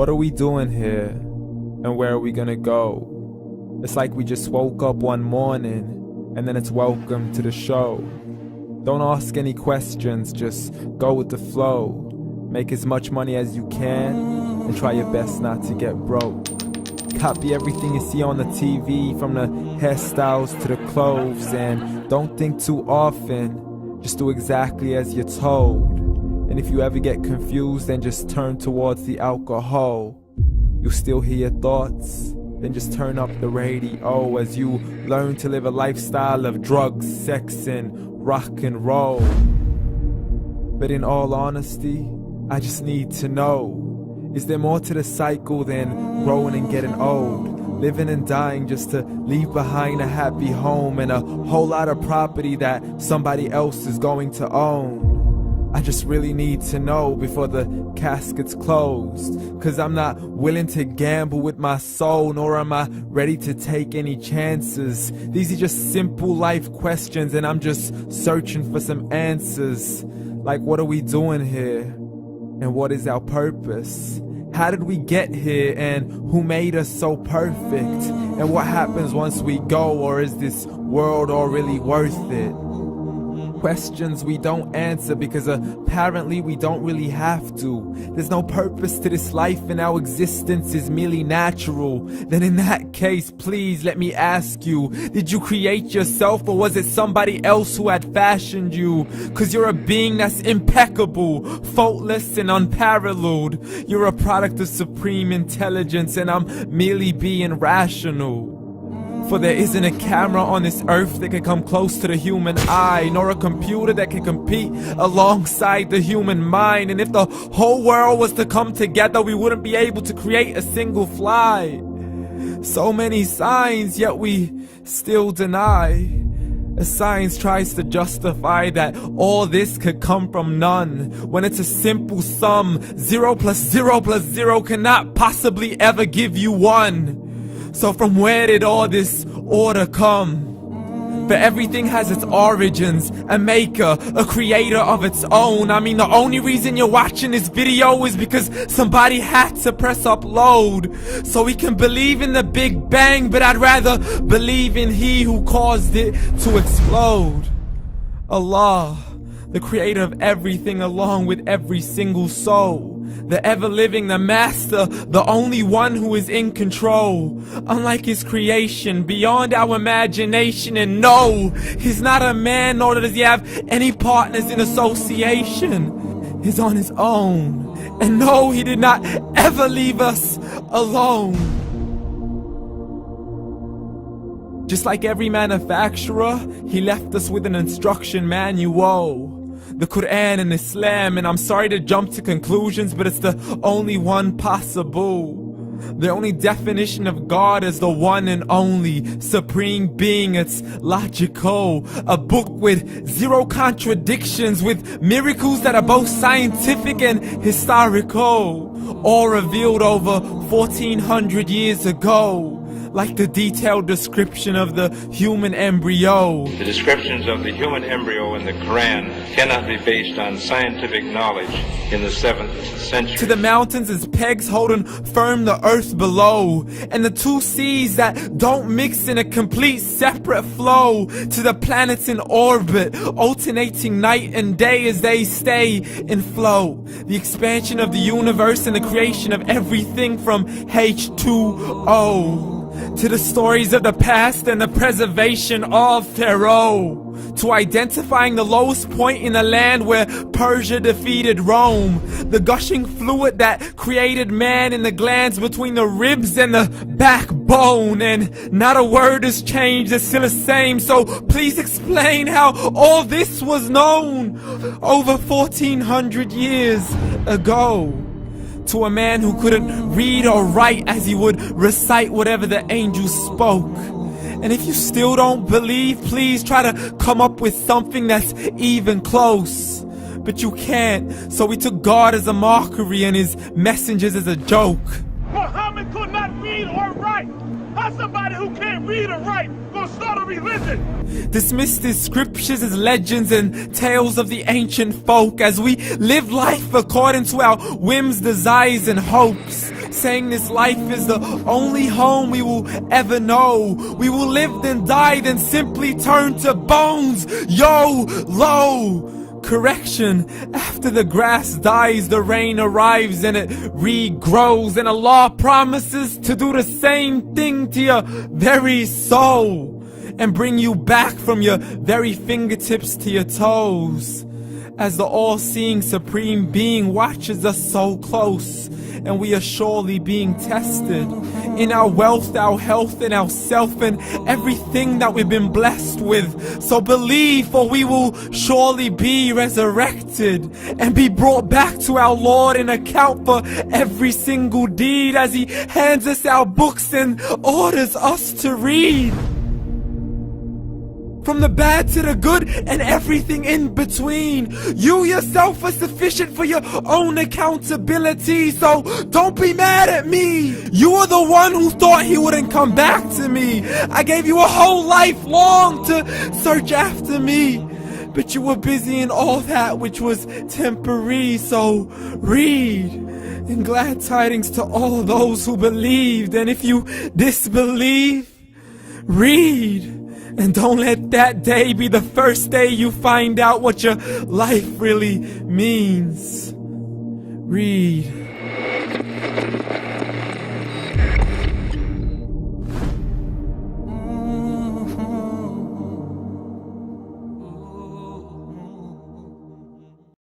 What are we doing here? And where are we gonna go? It's like we just woke up one morning and then it's welcome to the show. Don't ask any questions, just go with the flow. Make as much money as you can and try your best not to get broke. Copy everything you see on the TV, from the hairstyles to the clothes, and don't think too often, just do exactly as you're told. And if you ever get confused, then just turn towards the alcohol. You still hear your thoughts? Then just turn up the radio as you learn to live a lifestyle of drugs, sex, and rock and roll. But in all honesty, I just need to know, is there more to the cycle than growing and getting old? Living and dying just to leave behind a happy home and a whole lot of property that somebody else is going to own. I just really need to know before the casket's closed, 'cause I'm not willing to gamble with my soul, nor am I ready to take any chances. These are just simple life questions and I'm just searching for some answers. Like, what are we doing here? And what is our purpose? How did we get here, and who made us so perfect? And what happens once we go, or is this world all really worth it? Questions we don't answer because apparently we don't really have to. There's no purpose to this life and our existence is merely natural. Then in that case, please let me ask you, did you create yourself, or was it somebody else who had fashioned you? 'Cause you're a being that's impeccable, faultless and unparalleled. You're a product of supreme intelligence and I'm merely being rational. For there isn't a camera on this earth that can come close to the human eye, nor a computer that can compete alongside the human mind. And if the whole world was to come together, we wouldn't be able to create a single fly. So many signs, yet we still deny. As science tries to justify that all this could come from none, when it's a simple sum. 0 plus 0 plus 0 cannot possibly ever give you 1. So from where did all this order come? For everything has its origins, a maker, a creator of its own. I mean, the only reason you're watching this video is because somebody had to press upload. So we can believe in the Big Bang, but I'd rather believe in He who caused it to explode. Allah, the creator of everything along with every single soul. The ever-living, the master, the only one who is in control. Unlike his creation, beyond our imagination. And no, he's not a man, nor does he have any partners in association. He's on his own. And no, he did not ever leave us alone. Just like every manufacturer, he left us with an instruction manual. The Quran and Islam, and I'm sorry to jump to conclusions, but it's the only one possible. The only definition of God is the one and only supreme being. It's logical, a book with 0 contradictions, with miracles that are both scientific and historical, all revealed over 1400 years ago. Like the detailed description of the human embryo. The descriptions of the human embryo in the Quran cannot be based on scientific knowledge in the 7th century. To the mountains as pegs holding firm the earth below, and the 2 seas that don't mix in a complete separate flow. To the planets in orbit, alternating night and day as they stay in flow. The expansion of the universe and the creation of everything from H2O. To the stories of the past and the preservation of Pharaoh. To identifying the lowest point in the land where Persia defeated Rome. The gushing fluid that created man in the glands between the ribs and the backbone. And not a word has changed, it's still the same. So please explain how all this was known over 1400 years ago. To a man who couldn't read or write, as he would recite whatever the angels spoke. And if you still don't believe, please try to come up with something that's even close. But you can't, so we took God as a mockery and his messengers as a joke. Muhammad could not read or write. How's somebody who can't read or write gonna start a religion? Dismissed his scriptures as legends and tales of the ancient folk, as we live life according to our whims, desires, and hopes. saying this life is the only home we will ever know. We will live then die, then simply turn to bones. YOLO! Correction, after the grass dies, the rain arrives and it regrows, and Allah promises to do the same thing to your very soul and bring you back from your very fingertips to your toes, as the all-seeing supreme being watches us so close, and we are surely being tested in our wealth, our health, and our self, and everything that we've been blessed with. So believe, for we will surely be resurrected and be brought back to our Lord and account for every single deed, as He hands us our books and orders us to read. From the bad to the good and everything in between. You yourself are sufficient for your own accountability, so don't be mad at me. You are the one who thought He wouldn't come back to me. I gave you a whole life long to search after me, but you were busy in all that which was temporary. So read, and glad tidings to all those who believed. And if you disbelieve, read. And don't let that day be the first day you find out what your life really means. Read.